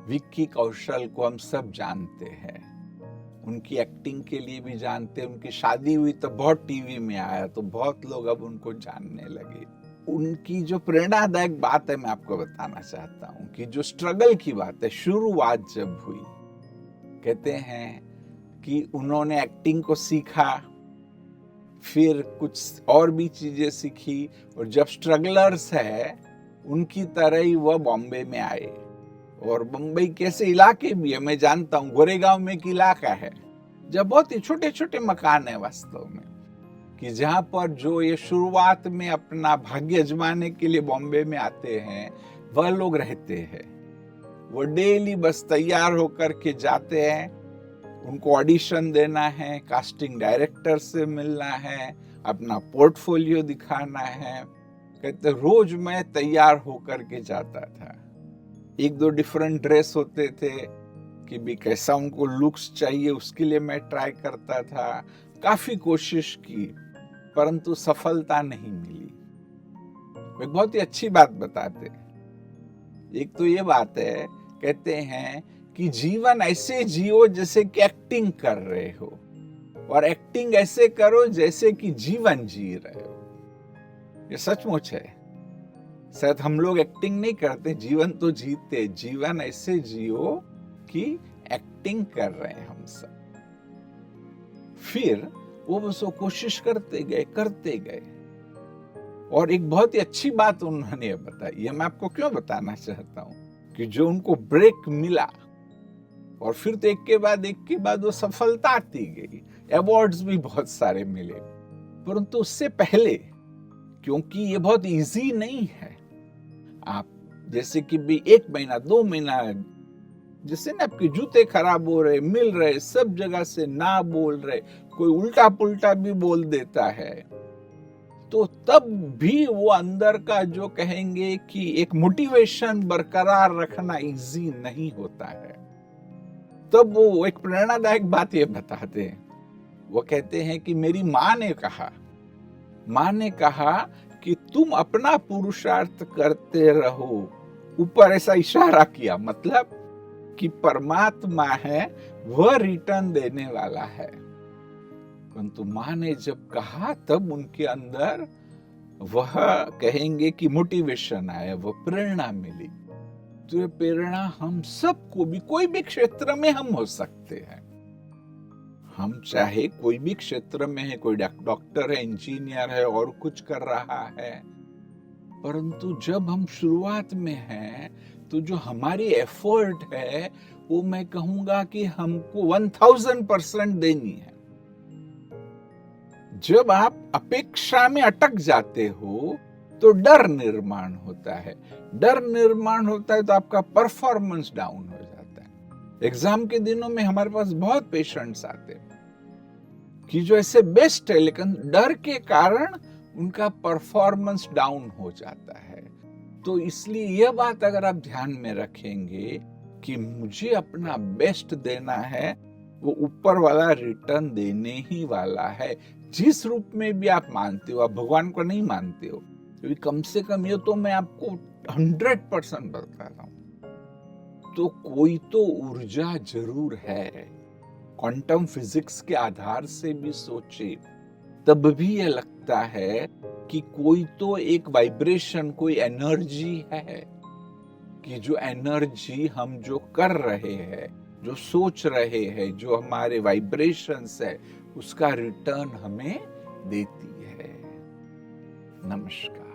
विक्की कौशल को हम सब जानते हैं, उनकी एक्टिंग के लिए भी जानते हैं। उनकी शादी हुई तो बहुत टीवी में आया, तो बहुत लोग अब उनको जानने लगे। उनकी जो प्रेरणादायक बात है मैं आपको बताना चाहता हूँ कि जो स्ट्रगल की बात है, शुरुआत जब हुई, कहते हैं कि उन्होंने एक्टिंग को सीखा, फिर कुछ और भी चीजें सीखी, और जब स्ट्रगलर्स है उनकी तरह ही वह बॉम्बे में आए। और बम्बई कैसे इलाके भी है, मैं जानता हूँ, गोरेगांव में एक इलाका है जब बहुत ही छोटे छोटे मकान है वास्तव में, कि जहां पर जो ये शुरुआत में अपना भाग्य अजमाने के लिए बॉम्बे में आते हैं वह लोग रहते हैं। वो डेली बस तैयार होकर के जाते हैं, उनको ऑडिशन देना है, कास्टिंग डायरेक्टर से मिलना है, अपना पोर्टफोलियो दिखाना है। कहते रोज मैं तैयार होकर के जाता था, एक दो डिफरेंट ड्रेस होते थे कि भी कैसा उनको लुक्स चाहिए उसके लिए मैं ट्राई करता था। काफी कोशिश की परंतु सफलता नहीं मिली। एक बहुत ही अच्छी बात बताते, एक तो ये बात है, कहते हैं कि जीवन ऐसे जियो जैसे कि एक्टिंग कर रहे हो, और एक्टिंग ऐसे करो जैसे कि जीवन जी रहे हो। ये सचमुच है। शायद हम लोग एक्टिंग नहीं करते, जीवन तो जीते। जीवन ऐसे जियो कि एक्टिंग कर रहे हैं हम सब। फिर वो बस वो कोशिश करते गए। और एक बहुत ही अच्छी बात उन्होंने बताई, ये मैं आपको क्यों बताना चाहता हूं, कि जो उनको ब्रेक मिला और फिर तो एक के बाद वो सफलता आती गई, अवार्ड्स भी बहुत सारे मिले। परंतु उससे पहले, क्योंकि ये बहुत इजी नहीं है, आप जैसे कि भी 1 महीना 2 महीना, जैसे ना आपके जूते खराब हो रहे, मिल रहे, सब जगह से ना बोल रहे, कोई उल्टा पुल्टा भी बोल देता है, तो तब भी वो अंदर का जो कहेंगे कि एक मोटिवेशन बरकरार रखना इजी नहीं होता है। तब वो एक प्रेरणादायक बात ये बताते हैं, वो कहते हैं कि मेरी माँ ने कहा कि तुम अपना पुरुषार्थ करते रहो। ऊपर ऐसा इशारा किया, मतलब कि परमात्मा है वह रिटर्न देने वाला है। परंतु माँ ने जब कहा तब उनके अंदर वह कहेंगे कि मोटिवेशन आया, वह प्रेरणा मिली। तो ये प्रेरणा हम सबको भी, कोई भी क्षेत्र में हम हो सकते हैं। हम चाहे कोई भी क्षेत्र में है, कोई डॉक्टर है, इंजीनियर है, और कुछ कर रहा है, परंतु जब हम शुरुआत में हैं तो जो हमारी एफर्ट है वो मैं कहूंगा कि हमको 1000% देनी है। जब आप अपेक्षा में अटक जाते हो तो डर निर्माण होता है तो आपका परफॉर्मेंस डाउन हो जाता है। एग्जाम के दिनों में हमारे पास बहुत पेशेंट्स आते हैं कि जो ऐसे बेस्ट है, लेकिन डर के कारण उनका परफॉर्मेंस डाउन हो जाता है। तो इसलिए यह बात अगर आप ध्यान में रखेंगे कि मुझे अपना बेस्ट देना है, वो ऊपर वाला रिटर्न देने ही वाला है, जिस रूप में भी आप मानते हो। आप भगवान को नहीं मानते हो, तो कम से कम ये तो मैं आपको 100% बता रहा हूं। तो कोई तो ऊर्जा जरूर है। क्वांटम फिजिक्स के आधार से भी सोचे तब भी ये लगता है कि कोई तो एक वाइब्रेशन, कोई एनर्जी है, कि जो एनर्जी हम जो कर रहे हैं, जो सोच रहे हैं, जो हमारे वाइब्रेशंस है, उसका रिटर्न हमें देती है। नमस्कार।